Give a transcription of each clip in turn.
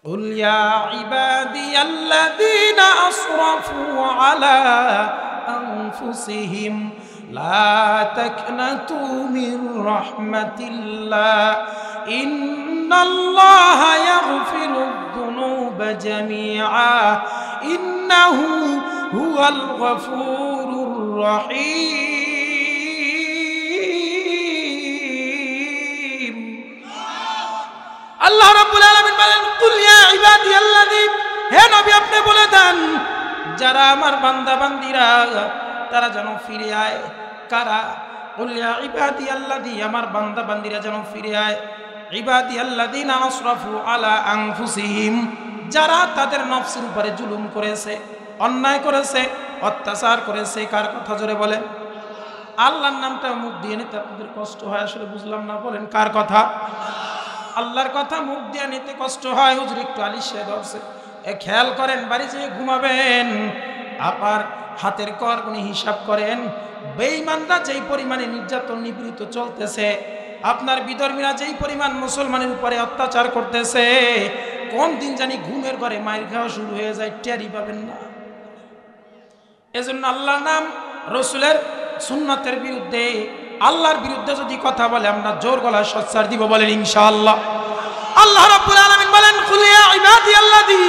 قل يا عبادي الذين أسرفوا على أنفسهم لا تقنطوا من رحمة الله إن الله يغفر الذنوب جميعا إنه هو الغفور الرحيم আল্লাহ রাব্বুল আলামিন বলেন কুল ইয়া ইবাদিয়াল্লাযী হে নবী আপনি বলে দেন যারা আমার বান্দা বান্দীরা তারা যেন ফিরে আয় কারা কুল ইয়া ইবাদিয়াল্লাযী আমার বান্দা বান্দীরা যেন ফিরে আয় ইবাদিয়াল্লাযীনা আসরাফু আলা আনফুসিহিম যারা তাদের নফসের উপরে জুলুম করেছে অন্যায় করেছে অত্যাচার করেছে কার কথা জোরে বলেন আল্লাহর নামটা মুখ দিয়ে নিতে আপনাদের কষ্ট হয় আসলে বুঝলাম না বলেন কার কথা আল্লাহর কথা মুখ দিয়ে নিতে কষ্ট হয় হুজুর একটু আলিশে ধরছে খেয়াল করেন বাড়ি যেয়ে ঘুমাবেন আপনার হাতের করগুনি হিসাব করেন বেঈমানরা যেই পরিমাণে নির্যাতন নিপীড়িত চলতেছে আপনার বিধর্মীরা যেই পরিমাণ মুসলমানের উপরে অত্যাচার করতেছে কোন দিন জানি ঘুমের ঘরে মায়ের খাওয়া শুরু হয়ে যায় টেরই পাবেন না এজন্য আল্লাহর নাম রাসূলের সুন্নাতের বিরুদ্ধে আল্লাহর বিরুদ্ধে যদি কথা বলে আমরা জোর গলায় সচ্চার দিব বলেন ইনশাআল্লাহ আল্লাহ রাব্বুল আলামিন বলেন কুল ইয়া ইবাদিয়াল্লাযী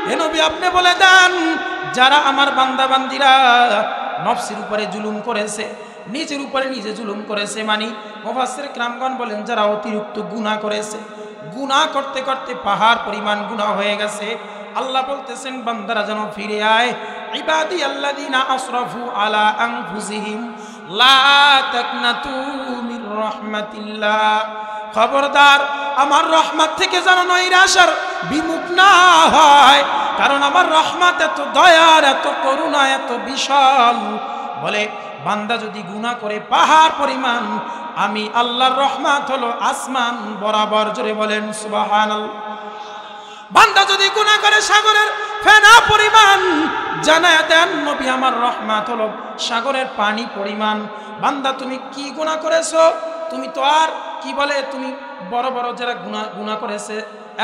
হে নবী আপনি বলে দেন যারা আমার বান্দা বান্দীরা নফসের উপরে জুলুম করেছে নিজের উপরে নিজে জুলুম করেছে মানে মুফাসসির কিরামগণ বলেন যারা অতিরিক্ত গুনাহ করেছে গুনাহ করতে করতে পাহাড় পরিমাণ গুনাহ হয়ে গেছে আল্লাহ বলতেছেন বান্দারা যেন ফিরে আয় ইবাদিয়াল্লাযীনা আসরাফু আলা আনফুসিহিম লা তাকনাতু মির রাহমাতিল্লাহ খবরদার আমার রহমত থেকে যেন নৈরাশার বিমুখ না হয় কারণ আমার রহমত এত দয়ার এত করুণা এত বিশাল বলে বান্দা যদি গুনাহ করে পাহাড় পরিমাণ আমি আল্লাহর রহমত হলো আসমান বরাবর জোরে বলেন সুবহানাল্লাহ বান্দা যদি গুনাহ করে সাগরের ফেনা পরিমাণ জানায়া দেন নবী আমার রহমত হলো সাগরের পানি পরিমাণ বান্দা তুমি কি গুনাহ করেছো তুমি তো আর কি বলে তুমি বড় বড় যারা গুনাহ করেছে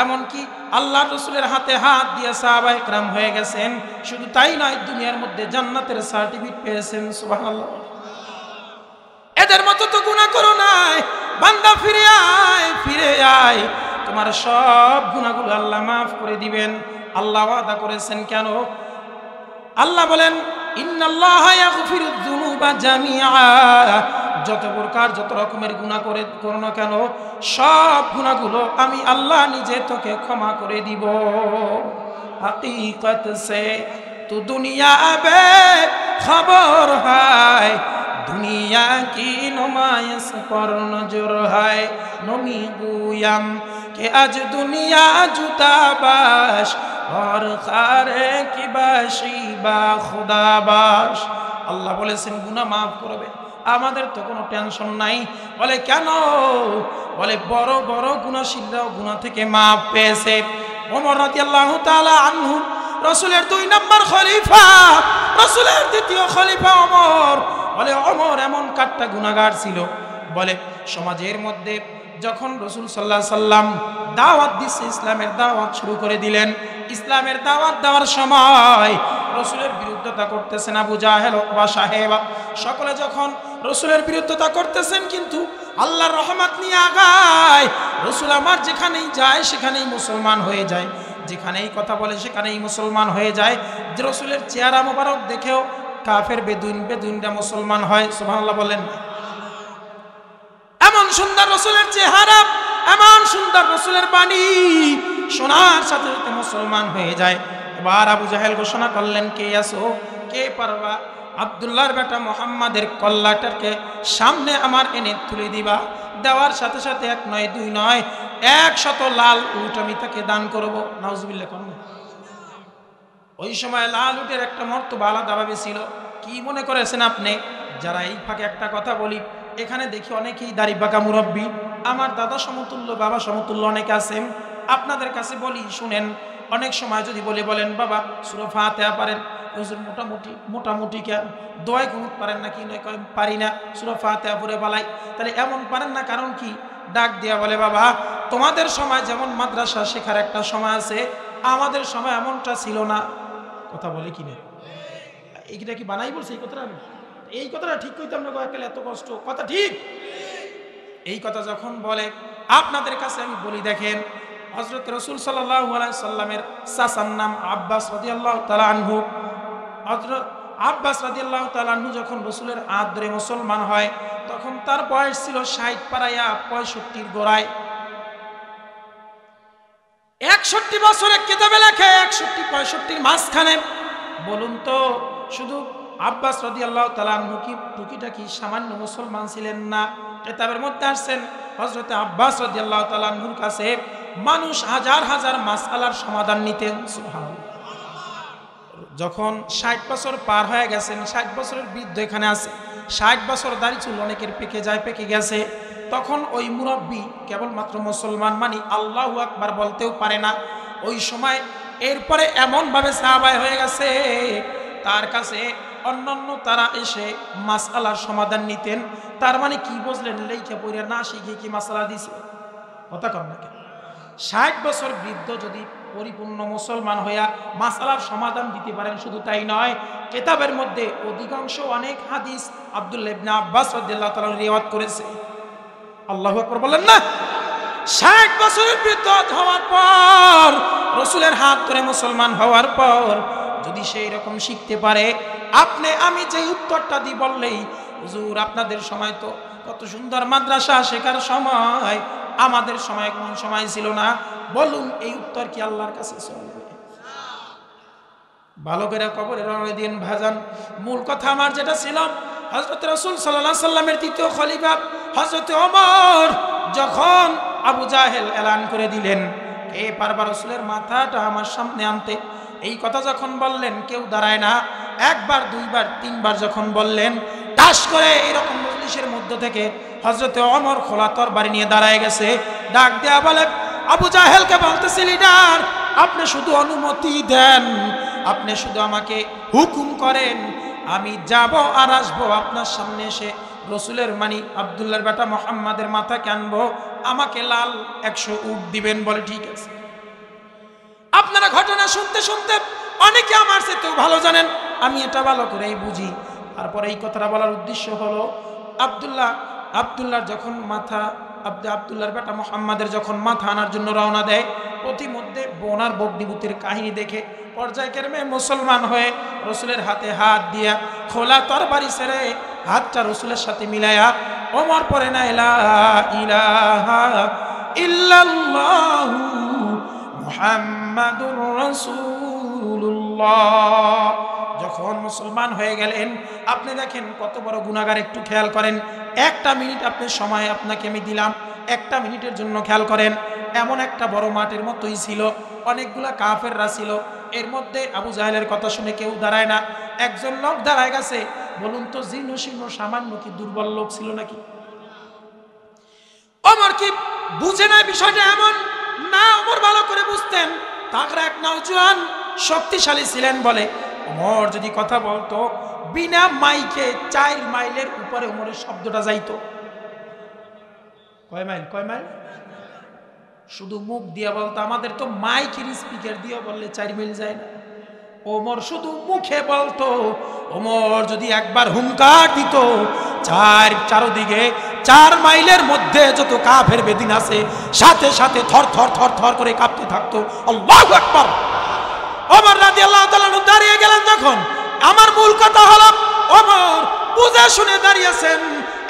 এমন কি আল্লাহর রাসূলের হাতে হাত দিয়ে সাহাবায়ে کرام হয়ে গেছেন শুধু তাই নয় দুনিয়ার মধ্যে জান্নাতের সার্টিফিকেট পেয়েছেন সুবহানাল্লাহ এদের মতো তো গুনাহ করো নাই বান্দা ফিরে আয় তোমার সব গুনাহগুলো আল্লাহ maaf করে দিবেন আল্লাহ ওয়াদা করেছেন কেন আল্লাহ বলেন ইন্নাল্লাহা ইয়াগফিরুয যুনুবা জামিআ যত প্রকার যত রকমের গুনাহ করো না কেন সব গুনাহগুলো আমি আল্লাহ নিজে তোকে ক্ষমা করে দিব হकीकत से तू दुनिया बे खबर है दुनिया की नुमाइश पर नजर है नमी गुयाम के आज दुनिया जुदा बाश और खारे की बाशी बा खुदा बाश আল্লাহ বলেছেন গুনাহ maaf করবে আমাদের তো কোনো টেনশন নাই বলে কেন বলে বড় বড় গুনাহশীলরাও গুনাহ থেকে maaf পেয়েছে ওমর রাদিয়াল্লাহু তাআলা আনহু রাসূলের 2 নম্বর খলিফা রাসূলের দ্বিতীয় খলিফা ওমর বলে ওমর এমন কাট্টা গুনাহগার ছিল বলে সমাজের মধ্যে যখন রাসূল সাল্লাল্লাহু আলাইহি সাল্লাম দাওয়াত দিছে ইসলামের দাওয়াত শুরু করে দিলেন ইসলামের দাওয়াত দেওয়ার সময় রাসূলের বিরুদ্ধতা করতেছেন আবু জাহেল ওয়া সাহেবা সকলে যখন রাসূলের বিরুদ্ধতা করতেছেন কিন্তু আল্লাহর রহমত নিয়ে আগায় রাসূল আমার যেখানেই যায় সেখানেই মুসলমান হয়ে যায় যেখানেই কথা বলে সেখানেই মুসলমান হয়ে যায় রাসূলের চেহারা মোবারক দেখেও কাফের বেদুইনরা মুসলমান হয় সুবহানাল্লাহ বলেন এমন সুন্দর রাসূলের চেহারা এমন সুন্দর রাসূলের বাণী শোনার সাথে সাথে মুসলমান হয়ে যায় এবার আবু জাহেল ঘোষণা করলেন কে আসো কে পারবা আব্দুল্লাহর বেটা মুহাম্মাদের কল্লাটাকে সামনে আমার এনে তুলে দিবা দেওয়ার সাথে সাথে এক নয় দুই নয় 100 লাল উট আমি তাকে দান করব নাউজুবিল্লাহ কোন ওই সময় লাল উটের একটা মর্তবা আলাদাভাবে ছিল কি মনে করেছেন আপনি যারা এই ফাঁকে একটা কথা বলি এখানে দেখি অনেকেই দাড়ি বাঁকা মুরব্বি আমার দাদা সমতুল্য বাবা সমতুল্য অনেকে আছেন আপনাদের কাছে বলি শুনেন অনেক সময় যদি বলেন বাবা সূরা ফাতিহা পারেন হুজুর মোটামুটি কেন দোয়া কুনুত পারেন না কি নয় পারি না সূরা ফাতিহা পড়ে বালাই তাহলে এমন পারেন না কারণ কি ডাক দিয়া বলে বাবা তোমাদের সময় যেমন মাদ্রাসা শেখার একটা সময় আছে, আমাদের সময় এমনটা ছিল না। কথা বলে কি না? এইটা কি বানাই বলছে এই কথাটা? আমি এই কথাটা ঠিক কইতাম না, এত কষ্ট কথা ঠিক। এই কথা যখন বলে আপনাদের কাছে আমি বলি, দেখেন হযরত রাসূল সাল্লাল্লাহু আলাইহি সাল্লামের চাচার নাম আব্বাস রাদিয়াল্লাহু তাআলা আনহু। হযরত আব্বাস রাদিয়াল্লাহু তাআলা আনহু যখন রাসূলের হাত ধরে মুসলমান হয়, তখন তার বয়স ছিল 60 পারায়া 65 গোড়ায়। 61 বছরে কিতাবে লেখে 61-65 মাঝখানে। বলুন তো, শুধু আব্বাস রাদিয়াল্লাহু তাআলা আনহু কি টুকিটাকি সামান্য মুসলমান ছিলেন না? কিতাবের মধ্যে আসছেন হযরত আব্বাস রাদিয়াল্লাহু তাআলা আনহুর কাছে মানুষ হাজার হাজার মাসআলার সমাধান নিতেন। সুবহানাল্লাহ। যখন 60 বছর পার হয়ে গেছেন, 60 বছরের বৃদ্ধ এখানে আছে, 60 বছর দাড়ি চুল অনেকের পেকে গেছে, তখন ওই মুরব্বী কেবলমাত্র মুসলমান মানে আল্লাহু আকবার বলতেও পারে না ওই সময়। এরপরে এমনভাবে সাহাবায়ে হয়ে গেছে, তার কাছে অন্যান্য তারা এসে মাসআলার সমাধান নিতেন। তার মানে কি বুঝলেন? লেখা পড়ে না শিখে কি মাসআলা দিছে? কথা কম না? 60 বছর বৃদ্ধ যদি পরিপূর্ণ মুসলমান হইয়া মাসআলার সমাধান দিতে পারেন, শুধু তাই নয়, কিতাবের মধ্যে অধিকাংশ অনেক হাদিস আব্দুল্লাহ ইবনে আব্বাস রাদিয়াল্লাহু তাআলা রিওয়ায়াত করেছে। আল্লাহু আকবার বলেন না? 60 বছরের বৃদ্ধ হওয়ার পর, রাসূলের হাত ধরে মুসলমান হওয়ার পর যদি সেই রকম শিখতে পারে, আপনি আমি যে উত্তরটা দিই বললেই, হুজুর আপনাদের সময় তো কত সুন্দর মাদ্রাসা শেখার সময়, আমাদের সময় কোন সময় ছিল না, বলুন এই উত্তর কি আল্লাহর কাছে চলবে? ভালো করে কবরে রওনা দিন ভাজান। মূল কথা আমার যেটা ছিল, হযরত রাসূল সাল্লাল্লাহু আলাইহি সাল্লামের দ্বিতীয় খলিফা হযরত ওমর যখন আবু জাহেল এলান করে দিলেন, কে পারবে রাসূলের মাথাটা আমার সামনে আনতে? এই কথা যখন বললেন, কেউ দাঁড়ায় না। একবার, দুইবার, তিনবার যখন বললেন, টাস করে এরকম মজলিসের মধ্য থেকে হযরত ওমর খোলা তরবারি নিয়ে দাঁড়ায় গেছে, ডাক দেয়া বলে, আবু জাহেলকে বলতেছি, লিডার আপনি শুধু অনুমতি দেন, আপনি শুধু আমাকে হুকুম করেন, আমি যাব আর আসবো আপনার সামনে এসে রসুলের মানি আব্দুল্লাহর বেটা মুহাম্মাদের মাথাকে আনবো, আমাকে লাল 100 উট দিবেন। বলে ঠিক আছে। আপনারা ঘটনা শুনতে শুনতে অনেকে আমার চেয়েও ভালো জানেন, আমি এটা ভালো করেই বুঝি। তারপরে এই কথাটা বলার উদ্দেশ্য হলো, আব্দুল্লাহর যখন মাথা, আব্দুল্লাহর বেটা মুহাম্মাদের যখন মাথা আনার জন্য রওনা দেয়, প্রতিমধ্যে বোনার বকদিবুতির কাহিনী দেখে পর্যায়ক্রমে মুসলমান হয়ে রসুলের হাতে হাত দিয়া খোলা তরবারি ছেড়ে হাতটা রসুলের সাথে মিলায়া ওমর পড়ে না, লা ইলাহা ইল্লাল্লাহু মুহাম্মাদুর রাসূলুল্লাহ। যখন মুসলমান হয়ে গেলেন, আপনি দেখেন কত বড় গুনাহগার। একটু খেয়াল করেন, একটা মিনিট আপনি সময় আপনাকে আমি দিলাম, একটা মিনিটের জন্য খেয়াল করেন। এমন একটা বড় মাঠের মতোই ছিল, অনেকগুলা কাফেররা ছিল, এর মধ্যে আবু জাহেলের কথা শুনে কেউ দাঁড়ায় না, একজন লোক দাঁড়ায় গেছে। বলুন তো, জীর্ণ শীর্ণ সামান্য কি দুর্বল লোক ছিল নাকি? ওমর কি বুঝে না বিষয়টা? এমন না, ওমর ভালো করে বুঝতেন। তাগরা এক নওজোয়ান শক্তিশালী ছিলেন বলে ওমর যদি কথা বলতো, বিনা মাইকে 4 মাইলের উপরে ওমরের শব্দটা যাইতো। কয় মাইল? শুধু মুখ দিয়ে বলতো, আমাদের তো মাইকের স্পিকার দিয়ে বললে 4 মাইল যায় না। ওমর শুধু মুখে বলতো। ওমর যদি একবার হুঙ্কার দিত, চারদিকে 4 মাইলের মধ্যে যত কাফের বেদিন আছে সাথে সাথে থর থর থর থর করে কাঁপতে থাকতো। আল্লাহু আকবার। ওমর রাদিয়াল্লাহু তাআলা দাঁড়িয়ে গেলেন যখন, আমার মূল কথা হলো ওমর বুঝে শুনে দাঁড়িয়েছেন।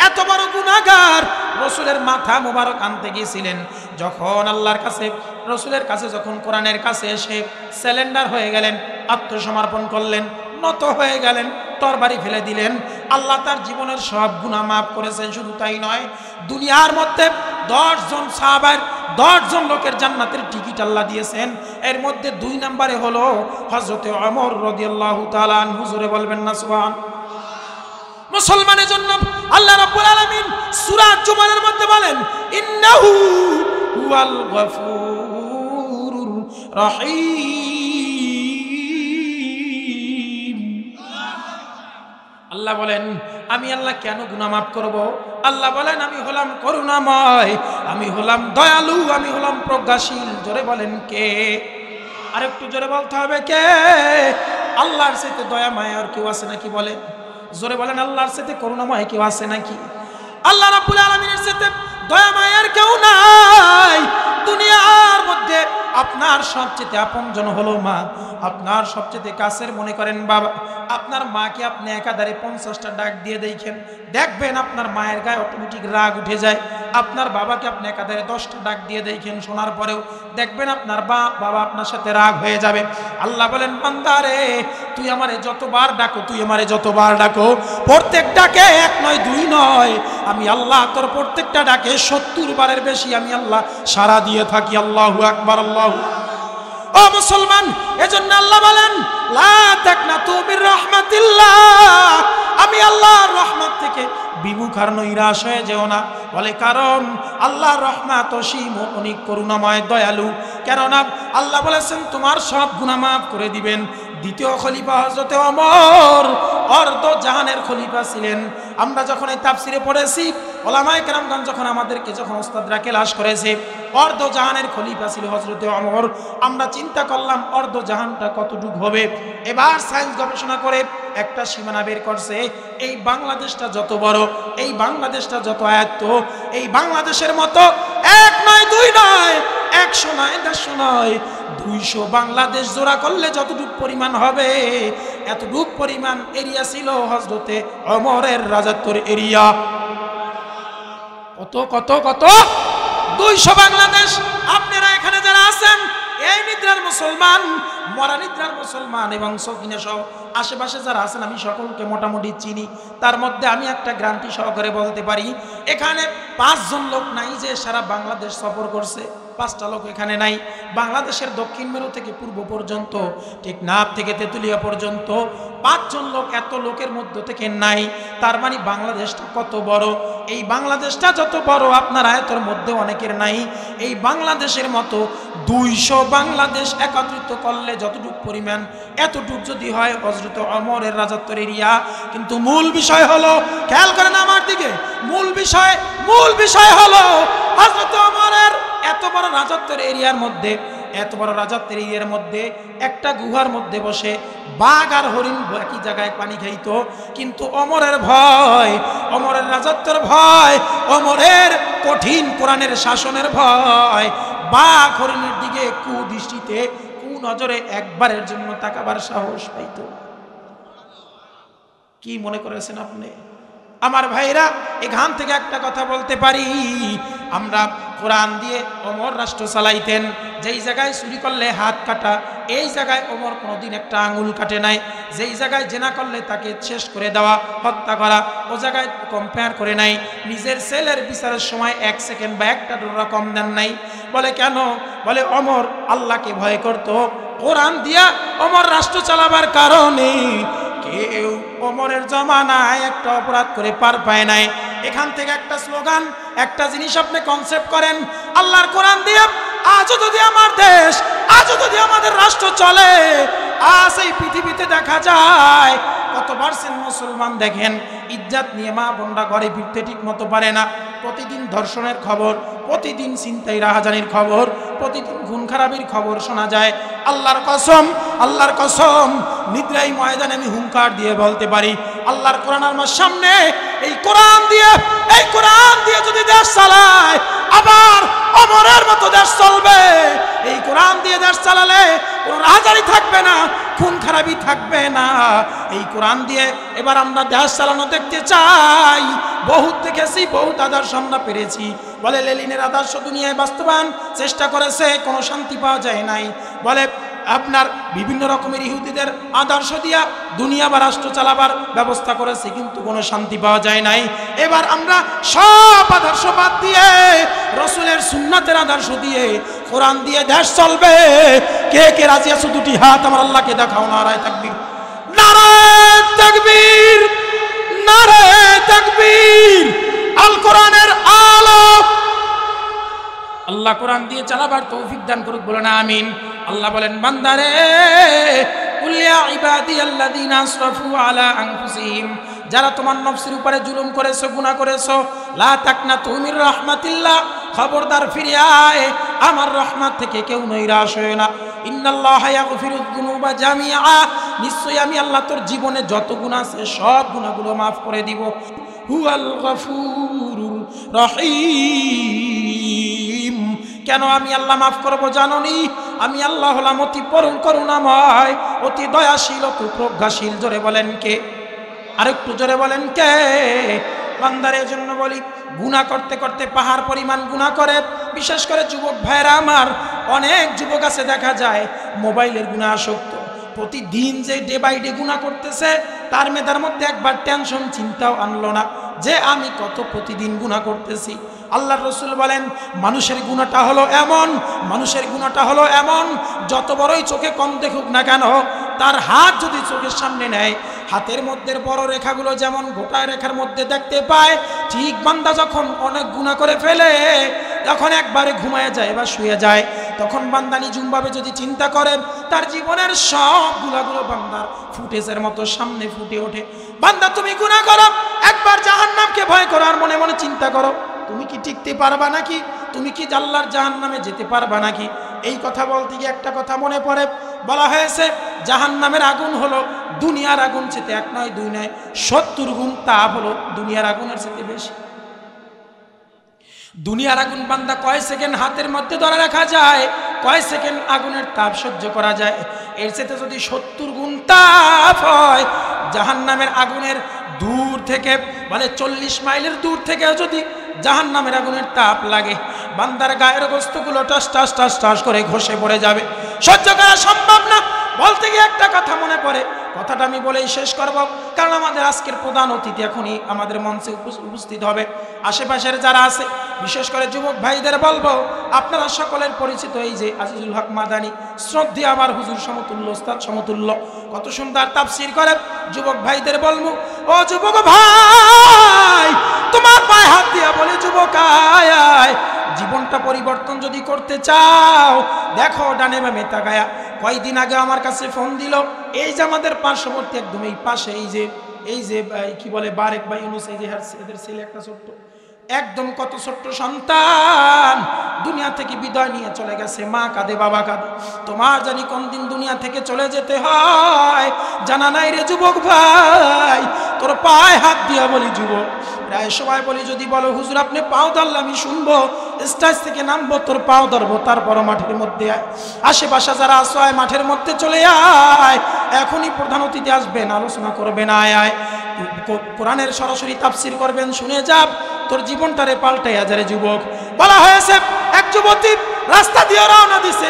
এত বড় গুনাহগার রসুলের মাথা মুবারক আনতে গিয়েছিলেন, যখন আল্লাহর কাছে, রসুলের কাছে, যখন কোরআনের কাছে এসে স্যালেন্ডার হয়ে গেলেন, আত্মসমর্পণ করলেন, নত হয়ে গেলেন, তরবারি ফেলে দিলেন, আল্লাহ তার জীবনের সব গুনাহ মাফ করেছেন। শুধু তাই নয়, দুনিয়ার মধ্যে 10 জন সাহাবার, 10 জন লোকের জান্নাতের টিকিট আল্লাহ দিয়েছেন। এর মধ্যে 2 নম্বরে হলো হযরতে ওমর রাদিয়াল্লাহু তাআলা আনহু। জোরে বলবেন না সুবহান। মুসলমানের জন্য আল্লাহ রাব্বুল আলামিন সূরা জুমারের মধ্যে বলেন, ইন্নাহু হুয়াল গফুরুর রহিম। আল্লাহ বলেন, আমি আল্লাহ কেন গুনাহ মাফ করব? আল্লাহ বলেন, আমি হলাম করুণাময়, আমি হলাম দয়ালু, আমি হলাম প্রজ্ঞাশীল। জোরে বলেন কে? আরেকটু জোরে বলতে হবে কে? আল্লাহর সাথে দয়া মায়া আর কেউ আছে নাকি? বলেন জোরে বলেন, আল্লাহর সাথে করুণাময় কেউ আছে নাকি? আল্লাহ রাব্বুল আলামিনের সাথে দয়া মায়ার কেউ নাই। দুনিয়ার মধ্যে আপনার সবচেয়ে আপনজন হলো মা, আপনার সবচেয়ে কাছের মনে করেন বাবা। আপনার মাকে আপনি একাধারে 50টা ডাক দিয়ে দেখবেন আপনার মায়ের গায়ে অটোমেটিক রাগ উঠে যায়। আপনার বাবাকে আপনি একাধারে 10টা ডাক দিয়ে দেখেন, শোনার পরেও দেখবেন আপনার বাবা আপনার সাথে রাগ হয়ে যাবে। আল্লাহ বলেন, বান্দারে তুই আমারে যতবার ডাকো, তুই আমারে যতবার ডাকো, প্রত্যেক ডাকে 1 নয় 2 নয়, আমি আল্লাহ তোর প্রত্যেকটা ডাকে 70 বারের বেশি আমি আল্লাহ সাড়া দিয়ে থাকি। আল্লাহু আকবার, আল্লাহু। ও মুসলমান, এজন্য আল্লাহ বলেন, লা তাকনাতু মির রাহমাতিল্লাহ, আমি আল্লাহর রহমত থেকে বিমুখ আর নৈরাশ হয়ে যেও না। বলে কারণ আল্লাহর রহমত অসীম, অনেক করুণাময়, দয়ালু। কেননা আল্লাহ বলেছেন তোমার সব গুনাহ মাফ করে দিবেন। দ্বিতীয় খলিফা হযরত ওমর অর্ধ জাহানের খলিফা ছিলেন। আমরা যখন এই তাফসিরে পড়েছি, ওলামায়ে কেরামগণ যখন আমাদেরকে ওস্তাদরা ক্লাস করেছে, অর্ধ জাহানের খলিফা ছিল হযরত ওমর। আমরা চিন্তা করলাম অর্ধ জাহানটা কতটুকু হবে। এবার সায়েন্স গবেষণা করে একটা সীমানা বের করছে, এই বাংলাদেশটা যত বড়, এই বাংলাদেশটা যত আয়ত্ত, এই বাংলাদেশের মতো 1 নয় 2 নয়, 100 নয় 150 নয়, 200 বাংলাদেশ জোড়া করলে যতটুকু পরিমাণ হবে, এতটুকু পরিমাণ এরিয়া ছিল হযরতে ওমরের রাজত্বের এরিয়া। কত কত কত 200 বাংলাদেশ। আপনারা এখানে যারা আছেন, এই নিদ্রার মুসলমান, মরা নিদ্রার মুসলমান এবং সকিনা সহ আশেপাশে যারা আছেন, আমি সকলকে মোটামুটি চিনি। তার মধ্যে আমি একটা গ্যারান্টি সহকারে বলতে পারি, এখানে 5 জন লোক নাই যে সারা বাংলাদেশ সফর করছে। 5টা লোক এখানে নাই। বাংলাদেশের দক্ষিণ মেরু থেকে পূর্ব পর্যন্ত, টেকনাফ থেকে তেতুলিয়া পর্যন্ত 5 জন লোক, এত লোকের মধ্য থেকে নাই। তার মানে বাংলাদেশটা কত বড়। এই বাংলাদেশটা যত বড়, আপনার আয়তের মধ্যে অনেকের নাই। এই বাংলাদেশের মতো 200 বাংলাদেশ একত্রিত করলে যতটুকু পরিমাণ, এতটুকু যদি হয় হযরত ওমরের রাজত্বের এরিয়া। কিন্তু মূল বিষয় হলো, খেয়াল করেন আমার দিকে, মূল বিষয় হলো হযরত ওমরের এত বড় রাজত্বের এরিয়ার মধ্যে, এত বড় রাজত্বের এরিয়ার মধ্যে একটা গুহার মধ্যে বসে বাঘ আর হরিণ একই জায়গায় পানি খাইতো। কিন্তু ওমরের ভয়, ওমরের রাজত্বের ভয়, ওমরের কঠিন কোরআনের শাসনের ভয়, বাঘ হরিণের দিকে কুদৃষ্টিতে, কুনজরে একবারের জন্য তাকাবার সাহস পাইতো। কি মনে করেছেন আপনি? আমার ভাইরা, এখান থেকে একটা কথা বলতে পারি, আমরা কোরআন দিয়ে ওমর রাষ্ট্র চালাইতেন। যেই জায়গায় চুরি করলে হাত কাটা, এই জায়গায় ওমর কোনোদিন একটা আঙুল কাটে নাই। যেই জায়গায় জেনা করলে তাকে শেষ করে দেওয়া, হত্যা করা, ও জায়গায় কম্পেয়ার করে নাই। নিজের ছেলের বিচারের সময় 1 সেকেন্ড বা 1টা ডোরা কম দেন নাই। বলে কেন? বলে ওমর আল্লাহকে ভয় করত। কোরআন দিয়া ওমর রাষ্ট্র চালাবার কারণে কেউ ওমরের জমানায় একটা অপরাধ করে পার পায় নাই। এখান থেকে একটা স্লোগান, একটা জিনিস আপনি কনসেপ্ট করেন, আল্লাহর কোরআন দিয়ে আজও যদি আমার দেশ, আজও যদি আমাদের রাষ্ট্র চলে, আজ এই পৃথিবীতে দেখা যায় কত পার্সেন্ট মুসলমান দেখেন ইজ্জত নিয়ে মা বোনরা ঘরে ফিরতে ঠিক মতো পারে না। প্রতিদিন ধর্ষণের খবর, প্রতিদিন ছিনতাই রাহাজানির খবর, প্রতিদিন খুন খারাপির খবর শোনা যায়। আল্লাহর কসম, আল্লাহর কসম, নিদ্রাই ময়দানে আমি হুঙ্কার দিয়ে বলতে পারি, আল্লাহর কোরআন আমার সামনে, এই কোরআন দিয়ে যদি দেশ চালায়, আবার ওমরের মতো দেশ চলবে। এই কোরআন দিয়ে দেশ চালালে কোনো রাহাজানি থাকবে না, খুন খারাপি থাকবে না। এই কোরআন দিয়ে এবার আমরা দেশ চালানো দেখতে চাই। বহুত দেখেছি, বহুত আদর্শ আমরা পেরেছি। বলে লেনিনের আদর্শ দুনিয়ায় বাস্তবায়ন চেষ্টা করেছে, কোনো শান্তি পাওয়া যায় নাই। বলে আপনার বিভিন্ন রকমের ইহুদিদের আদর্শ দিয়া দুনিয়া বা রাষ্ট্র চালাবার ব্যবস্থা করেছে, কিন্তু কোনো শান্তি পাওয়া যায় নাই। এবার আমরা সব আদর্শ বাদ দিয়ে রাসূলের সুন্নাতের আদর্শ দিয়ে, কোরআন দিয়ে দেশ চলবে। কে কে রাজি আছো? 2টি হাত আমার আল্লাহকে দেখাও। নারায়ে তাকবীর, নারায়ে তাকবীর, নারায়ে তাকবীর। আল কোরআনের আলো। আল্লাহ কোরআন দিয়ে চালাবার তৌফিক দান করুক, বলেন আমিন। আল্লাহ বলেন, বান্দারে কুল ইয়া ইবাদিয়াল্লাযীনা আসরাফু আলা আনফুসিহিম, যারা তোমার নফসের উপরে জুলুম করেছো, গুনাহ করেছো, লা তাকনাতু মির রাহমাতিল্লাহ, খবরদার ফিরে আয়, আমার রহমত থেকে কেউ নৈরাশ হয় না। ইন্নাল্লাহা ইয়াগফিরুয যুনুবা জামিআ, নিশ্চয়ই আমি আল্লাহ তোর জীবনে যত গুনাহ আছে সব গুনাহগুলো maaf করে দিব। হুয়াল গফুরুর রহিম। কেন আমি আল্লাহ মাফ করব জানোনি? আমি আল্লাহ হলাম অতি পরম করুণাময়, অতি দয়াশীল, অতি প্রজ্ঞাশীল। জোরে বলেন কে? আরেকটু জোরে বলেন কে? বান্দারের জন্য বলি, গুনাহ করতে করতে পাহাড় পরিমাণ গুনাহ করে। বিশেষ করে যুবক ভাইরা আমার, অনেক যুবক আছে দেখা যায় মোবাইলের গুনাহ আসক্ত। প্রতিদিন যে ডে বাই ডে গুনাহ করতেছে, তার মেধার মধ্যে একবার টেনশন চিন্তাও আনলো না যে আমি কত প্রতিদিন গুনাহ করতেছি। আল্লাহর রাসূল বলেন, মানুষের গুনাহটা হলো এমন, মানুষের গুনাহটা হলো এমন, যত বড়ই চোখে কম দেখুক না কেন, তার হাত যদি চোখের সামনে নেয়, হাতের মধ্যে বড় রেখাগুলো যেমন গোটা রেখার মধ্যে দেখতে পায়, ঠিক বান্দা যখন অনেক গুনাহ করে ফেলে, যখন একবারে ঘুমায় যায় বা শুয়ে যায়, তখন বান্দা নিঝুমভাবে যদি চিন্তা করে, তার জীবনের সব গুনাহগুলো বান্দার ফুটেজের মতো সামনে ফুটে ওঠে। বান্দা তুমি গুনাহ করো, একবার জাহান্নামকে ভয় করো আর মনে মনে চিন্তা করো, তুমি কি টিকতে পারবা নাকি? তুমি কি আল্লাহর জাহান্নামে যেতে পারবা নাকি? এই কথা বলতে গিয়ে একটা কথা মনে পড়ে। বলা হয়েছে জাহান্নামের আগুন হলো দুনিয়ার আগুন চেয়ে এক নয় দুই নয় 70 গুণ তাপ হলো দুনিয়ার আগুনের চেয়ে বেশি। দুনিয়ার আগুন বান্দা কয় সেকেন্ড হাতের মধ্যে ধরে রাখা যায়, কয় সেকেন্ড আগুনের তাপ সহ্য করা যায়। এর চেয়ে যদি 70 গুণ তাপ হয়, জাহান্নামের আগুনের দূর থেকে মানে 40 মাইলের দূর থেকে যদি জাহান্নামের আগুনের তাপ লাগে, বান্দার গায়ের গোস্তগুলো টাস টাস টাস টাস করে ঘষে পড়ে যাবে, সহ্য করা সম্ভব না। বলতে গিয়ে একটা কথা মনে পড়ে, কথাটা আমি বলেই শেষ করব, কারণ আমাদের আজকের প্রধান অতিথি এখনই আমাদের মঞ্চে উপস্থিত হবে। আশেপাশের যারা আছে, বিশেষ করে যুবক ভাইদের বলবো, আপনারা সকলের পরিচিত এই যে আজিজুল হক মাদানী, শ্রদ্ধেয় আমার হুজুর সমতুল্য, ওস্তাদ সমতুল্য, কত সুন্দর তাফসীর করে। যুবক ভাইদের বলবো, ও যুবক ভাই, তোমার পায়ে হাত দিয়া বলে, যুবক আয় আয়, জীবনটা পরিবর্তন যদি করতে চাও, দেখো ডানে বামে তাকায়া। কয়েকদিন আগে আমার কাছে ফোন দিল, এই যে আমাদের পার্শ্ববর্তী একদম এই পাশে এই যে কি বলে বারেক বা ইউনুস, এই যে এদের ছেলে একটা ছোট্ট, একদম কত ছোট্ট সন্তান দুনিয়া থেকে বিদায় নিয়ে চলে গেছে। মা কাঁদে, বাবা কাঁদে, তোমার জানি কোন দিন দুনিয়া থেকে চলে যেতে হয় জানা নাই রে যুবক ভাই। তোর পায়ে হাত দিয়া বলি যুবক, প্রায় সময় বলি, যদি বলো হুজুর আপনি পাও ধরলে আমি শুনবো, স্টেজ থেকে নামবো, তোর পাও ধরবো, তারপরও মাঠের মধ্যে আয়। আশেপাশে যারা আসো আয়, মাঠের মধ্যে চলে আয়, এখনই প্রধান অতিথি আসবেন, আলোচনা করবেন, আয় আয়, কোরআনের সরাসরি তাফসীর করবেন, শুনে যাব, তোর জীবনটারে পাল্টাইয়া যারে। যুবক বলা হয়েছে, এক যুবতী রাস্তা দিয়ে রওনা দিছে,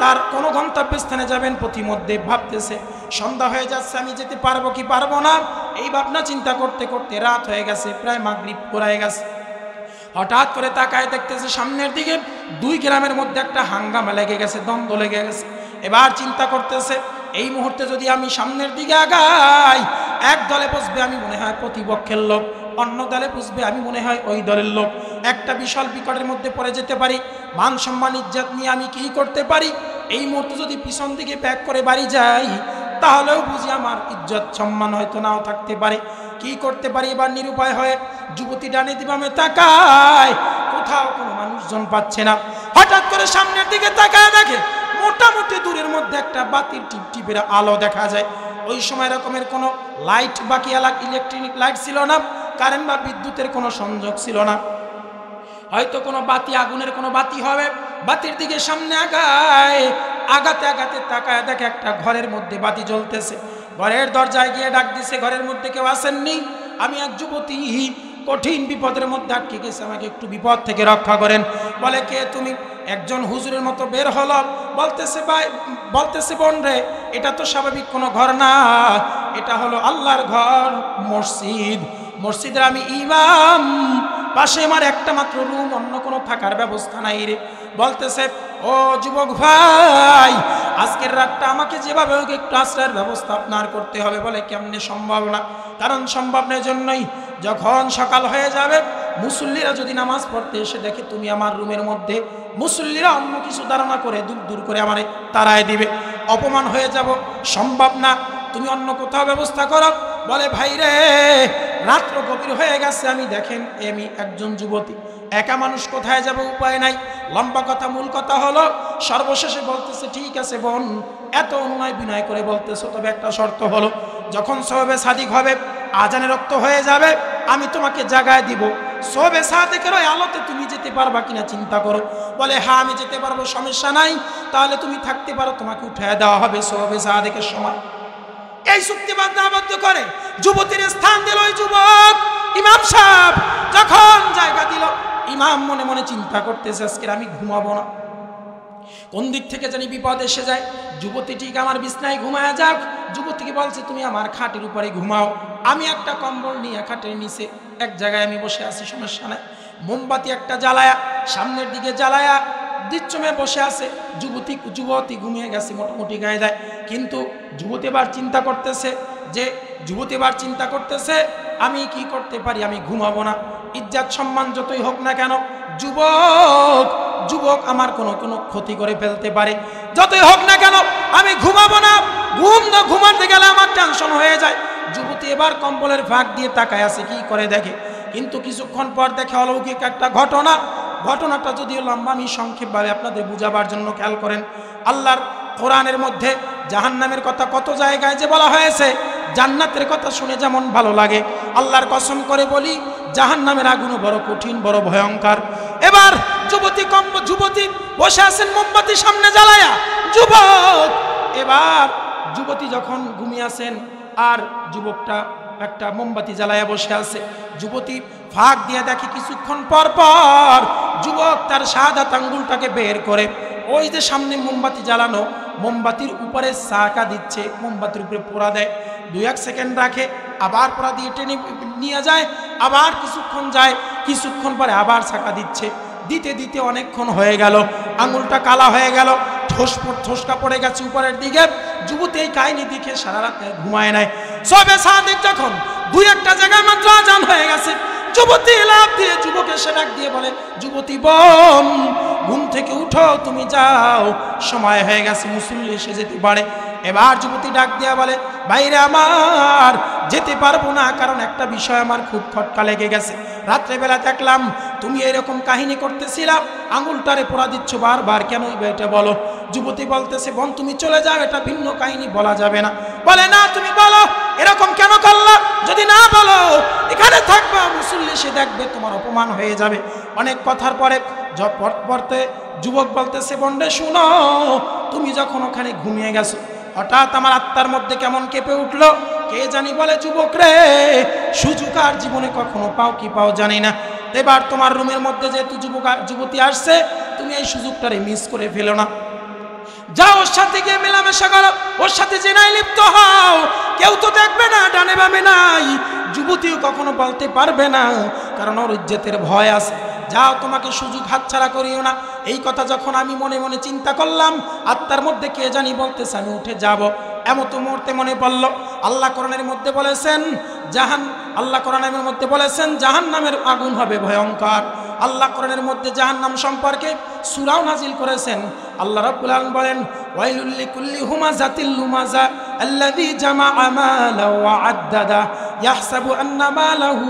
তার কোনো গন্তব্যস্থানে যাবেন, প্রতিমধ্যে ভাবতেছে সন্ধ্যা হয়ে যাচ্ছে, আমি যেতে পারবো কি পারবো না, এই ভাবনা চিন্তা করতে করতে রাত হয়ে গেছে, প্রায় মাগরিব পড়ে গেছে। হঠাৎ করে তাকায় দেখতেছে সামনের দিকে 2 গ্রামের মধ্যে একটা হাঙ্গামা লেগে গেছে, দ্বন্দ্ব লেগে গেছে। এবার চিন্তা করতেছে, এই মুহূর্তে যদি আমি সামনের দিকে আগাই, এক দলে বসবে আমি মনে হয় প্রতিপক্ষের লোক, অন্য দলে বসবে আমি মনে হয় ওই দলের লোক, একটা বিশাল বিকটের মধ্যে পড়ে যেতে পারি, মান সম্মান ইজ্জত নিয়ে আমি কি করতে পারি। এই মুহূর্তে যদি পিছন দিকে ব্যাক করে বাড়ি যাই, তাহলেও বুঝি আমার ইজ্জত সম্মান হয়তো নাও থাকতে পারে। কি করতে পারি এবার নিরুপায় হয়ে যুবতী ডানে দিবামে তাকায়, কোথাও কোনো মানুষজন পাচ্ছে না। হঠাৎ করে সামনের দিকে তাকায় দেখে মোটামুটি দূরের মধ্যে একটা বাতির টিপটিপের আলো দেখা যায়। ওই সময় রকমের কোনো লাইট বাকি ইলেকট্রনিক লাইট ছিল না, কারেন্ট বা বিদ্যুতের কোনো সংযোগ ছিল না, হয়তো কোনো বাতি, আগুনের কোনো বাতি হবে। বাতির দিকে সামনে আগায়, আগাতে আগাতে তাকায় দেখে একটা ঘরের মধ্যে বাতি জ্বলতেছে। ঘরের দরজায় গিয়ে ডাক দিছে, ঘরের মধ্যে কেউ আসেননি, আমি এক যুবতী কঠিন বিপদের মধ্যে আটকে গেছে, আমাকে একটু বিপদ থেকে রক্ষা করেন। বলে কে তুমি? একজন হুজুরের মতো বের হলো, বলতেছে ভাই, বলতেছে বোন রে, এটা তো স্বাভাবিক কোনো ঘর না, এটা হলো আল্লাহর ঘর, মসজিদ। মসজিদের আমি ইমাম, পাশে আমার একটা মাত্র রুম, অন্য কোনো থাকার ব্যবস্থা নাই রে। বলতেছে, ও যুবক ভাই, আজকের রাতটা আমাকে যেভাবে হোক একটু আশ্রয়ের ব্যবস্থা আপনার করতে হবে। বলে কেমনে সম্ভব না? কারণ সম্ভব না জন্যই, যখন সকাল হয়ে যাবে, মুসল্লিরা যদি নামাজ পড়তে এসে দেখে তুমি আমার রুমের মধ্যে, মুসল্লিরা অন্য কিছু ধারণা করে দূর দূর করে আমারে তাড়ায় দিবে, অপমান হয়ে যাব, সম্ভব না, তুমি অন্য কোথাও ব্যবস্থা করো। বলে ভাই রে, রাত্র গভীর হয়ে গেছে, আমি দেখেন আমি একজন যুবতী, একা মানুষ কোথায় যাবে, উপায় নাই। লম্বা কথা, মূল কথা হলো সর্বশেষে বলতেছে, ঠিক আছে বোন, এত অনুনয় বিনয় করে বলতেছো, তবে একটা শর্ত হলো, যখন সওয়াবে সাদিক হবে, আজানের রক্ত হয়ে যাবে, আমি তোমাকে জাগায় দিব, সওয়াবে সাদিকের ওই আলোতে তুমি যেতে পারবা কিনা চিন্তা করো। বলে হ্যাঁ আমি যেতে পারবো, সমস্যা নাই, তাহলে তুমি থাকতে পারো, তোমাকে উঠায় দেওয়া হবে সওয়াবে সাদিকের সময়। এই চুক্তিবাদ আবদ্ধ করে যুবতীর স্থান দিল ওই যুবক। ইমাম সাহেব যখন জায়গা দিল, ইমাম মনে মনে চিন্তা করতেছে, আজকে আমি ঘুমাবো না, কোন দিক থেকে জানি বিপদ এসে যায়। যুবতী ঠিক আমার বিছনায় ঘুমায় যাক। যুবতীকে বলছে, তুমি আমার খাটের উপরে ঘুমাও, আমি একটা কম্বল নিয়ে খাটের নিচে এক জায়গায় আমি বসে আছি, সমস্যা নাই। মোমবাতি একটা জ্বালায়া, সামনের দিকে জ্বালায়া দিচ্ছমে বসে আছে। যুবতী ঘুমিয়ে গেছে মোটামুটি গায়ে দেয়। কিন্তু যুবতী এবার চিন্তা করতেছে আমি কি করতে পারি, আমি ঘুমাবো না। ইজ্জত সম্মান যতই হোক না কেন, যুবক আমার কোনো ক্ষতি করে ফেলতে পারে, যতই হোক না কেন আমি ঘুমাবো না। ঘুমাতে গেলে আমার টেনশন হয়ে যায়। যুবতী এবার কম্বলের ফাঁক দিয়ে তাকায় আছে, কি করে দেখে। কিন্তু কিছুক্ষণ পর দেখে অলৌকিক একটা ঘটনাটা যদিও লম্বা, আমি সংক্ষেপভাবে আপনাদের বুঝাবার জন্য খেয়াল করেন। আল্লাহর কোরআনের মধ্যে জাহান্নামের কথা কত জায়গায় যে বলা হয়েছে, জান্নাতের কথা শুনে যেমন ভালো লাগে, আল্লাহর কসম করে বলি জাহান্নামের আগুনও বড় কঠিন, বড় ভয়ঙ্কর। এবার যুবতী বসে আছেন মোমবাতি সামনে জ্বালায়া। এবার যুবতী যখন ঘুমিয়ে আছেন, আর যুবকটা একটা মোমবাতি জ্বালায়া বসে আছে। যুবতী ফাঁক দিয়ে দেখে কিছুক্ষণ পর পর যুবক তার শাহাদাত আঙ্গুলটাকে বের করে ওই যে সামনে মোমবাতি জ্বালানো, মোমবাতির উপরে চাকা দিচ্ছে, মোমবাতির উপরে পোড়া দেয়, 2-1 সেকেন্ড রাখে, আবার পোড়া দিয়ে টেনে নিয়ে যায়, আবার কিছুক্ষণ যায়, কিছুক্ষণ পরে আবার চাকা দিচ্ছে। দিতে দিতে অনেকক্ষণ হয়ে গেল, আঙুলটা কালা হয়ে গেল, ঠোসকা পড়ে গেছে উপরের দিকে। যুবতী এই কাহিনী দেখে সারা রাত ঘুমায় নাই। সওয়াবে সাদিক যখন 2-1টা জায়গায় মাত্র আজান হয়ে গেছে, যুবতী লাফ দিয়ে যুবকের সে ডাক দিয়ে বলে, যুবতী বোন, ঘুম থেকে উঠো, তুমি যাও, সময় হয়ে গেছে, মুসল্লি এসে যেতে পারে। এবার যুবতী ডাক দিয়া বলে, বাইরে আমার যেতে পারবো না, কারণ একটা বিষয় আমার খুব খটকা লেগে গেছে। রাত্রেবেলা দেখলাম তুমি এরকম কাহিনী করতেছিলাম, আঙুলটারে পোড়া দিচ্ছ বারবার, কেন এটা বলো। যুবতী বলতেছে, বোন তুমি চলে যাও, এটা ভিন্ন কাহিনী, বলা যাবে না। বলে না, তুমি বলো, এরকম কেন করলা, যদি না বলো এখানে থাকবা, মুসল্লি সে দেখবে, তোমার অপমান হয়ে যাবে। অনেক কথার পরে যুবক বলতেছে, বোনরে শুনো, তুমি যখন ওখানে ঘুমিয়ে গেছো, হঠাৎ আমার আত্মার মধ্যে কেমন কেঁপে উঠলো, কে জানি বলে, যুবক রে, সুযোগ আর জীবনে কখনো পাও জানি না। এবার তোমার রুমের মধ্যে যেহেতু যুবতী আসছে, তুমি এই সুযোগটারে মিস করে ফেলো না, যাও ওর সাথে গিয়ে মেলামেশা করো, ওর সাথে জেনায় লিপ্ত হও, কেউ তো দেখবে না, ডানে বামে নাই, যুবতীও কখনো বলতে পারবে না, কারণ ওর ইজ্জতের ভয় আছে। যাও, তোমাকে সুযোগ হাতছাড়া করিও না। এই কথা যখন আমি মনে মনে চিন্তা করলাম, আত্মার মধ্যে কে জানি বলতেছে আমি উঠে যাব। এমত মুহূর্তে মনে পড়ল আল্লাহ কোরআনের মধ্যে বলেছেন জাহান্নামের আগুন হবে ভয়ঙ্কর। আল্লাহ কোরআনের মধ্যে জাহান্নাম সম্পর্কে সূরাও নাজিল করেছেন। আল্লাহ রাব্বুল আলামিন বলেন, ওয়াইলুল লিকুল্লি হুমাযাতিল লুমাযা আল্লাযী জামাআ মালা ওয়া আদ্দাদা ইয়াহসাবু আন্না মালাহু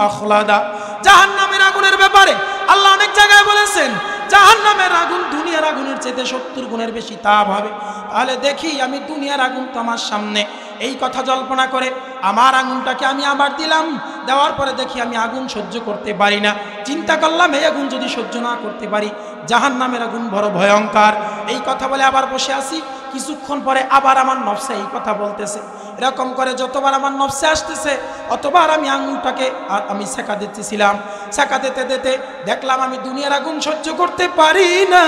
আখলাদা। জাহান্নামের আগুনের ব্যাপারে আল্লাহ অনেক জায়গায় বলেছেন, জাহান্নামের আগুন দুনিয়ার আগুনের চেয়ে 70 গুণের বেশি তাপ হবে। তাহলে দেখি, আমি দুনিয়ার আগুন তো আমার সামনে, এই কথা জল্পনা করে আমার আগুনটাকে আমি আবার দিলাম, দেওয়ার পরে দেখি আমি আগুন সহ্য করতে পারি না। চিন্তা করলাম, এই আগুন যদি সহ্য না করতে পারি, জাহান্নামের আগুন বড় ভয়ঙ্কর। এই কথা বলে আবার বসে আছি। কিছুক্ষণ পরে আবার আমার নফসে এই কথা বলতেছে। এরকম করে যতবার আমার নফসে আসতেছে, অতবার আমি আঙুলটাকে আমি সেকা দিতেছিলাম। সেকা দিতে দিতে দেখলাম আমি দুনিয়ার আগুন সহ্য করতে পারি না।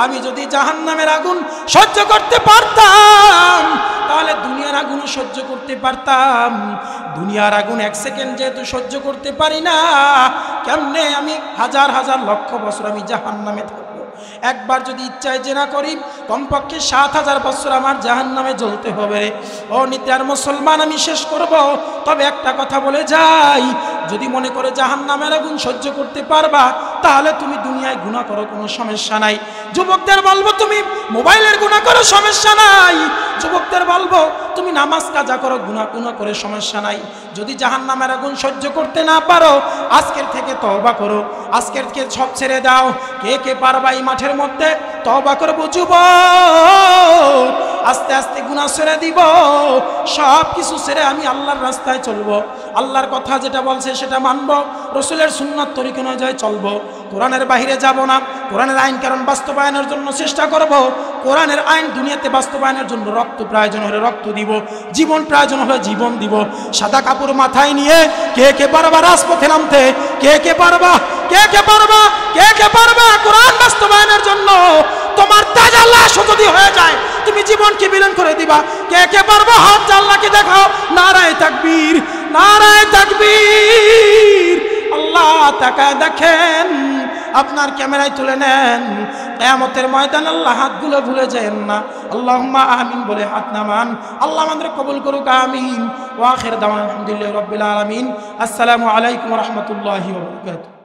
আমি যদি জাহান্নামের আগুন সহ্য করতে পারতাম, তাহলে দুনিয়ার আগুন সহ্য করতে পারতাম। দুনিয়ার আগুন 1 সেকেন্ড যেহেতু সহ্য করতে পারি না, কেমনে আমি হাজার হাজার লক্ষ বছর আমি জাহান্নামে থাকবো। একবার যদি ইচ্ছায় জেনা করি, কমপক্ষে 7000 বছর আমার জাহান্নামে জ্বলতে হবে। ও নিত্যার মুসলমান, আমি শেষ করব, তবে একটা কথা বলে যাই, যদি মনে করে জাহান্নামের আগুন সহ্য করতে পারবা তাহলে তুমি দুনিয়ায় গুনাহ করো, কোনো সমস্যা নাই। যুবকদের বলবো তুমি মোবাইলের গুনাহ করো, সমস্যা নাই। যুবকদের বলবো তুমি নামাজ কাজা করো, গুনাহ করে সমস্যা নাই। যদি জাহান্নামের আগুন সহ্য করতে না পারো আজকের থেকে তওবা করো, আজকের থেকে সব ছেড়ে দাও। কে কে পারবা এই মাঠের মধ্যে তওবা করবো যুবক, আস্তে আস্তে গুনাহ ছেড়ে দিব, সব কিছু ছেড়ে আমি আল্লাহর রাস্তায় চলবো, আল্লাহর কথা যেটা বলছে সেটা মানবো, রসুলের সুন্নাত তরিকা অনুযায়ী চলবো, কোরআনের বাইরে যাব না। কোরআনের আইন কারণ বাস্তবায়নের জন্য চেষ্টা করব, কোরআনের আইন দুনিয়াতে বাস্তবায়নের জন্য রক্ত প্রয়োজন হলে রক্ত দিব, জীবন প্রয়োজন হলে জীবন দিব। সাদা কাপড় মাথায় নিয়ে কে কে পারবা রাজপথে নামতে? কে কে পারবা? কে কে পারবা? কে কে পারবা কোরআন বাস্তবায়নের জন্য? তোমার তাজা লাশ যদি হয়ে যায় তুমি জীবনকে বিলীন করে দিবা। কে কে পারবা? হাত আল্লাহকে দেখাও। নারায়ে তাকবীর, নারায়ে তাকবীর। আল্লাহ তাকায় দেখেন, আপনার ক্যামেরায় তুলে নেন। কিয়ামতের ময়দানে আল্লাহ হাতগুলো ভুলে যায়েন না। আল্লাহুম্মা আমিন বলে হাত নামান। আল্লাহ আমাদের কবুল করুক, আমিন। ওয়া আখির দাওয়ানা আলহামদুলিল্লাহি রাব্বিল আলামিন। আসসালামু আলাইকুম ওয়া রাহমাতুল্লাহি ওয়া বারাকাতুহু।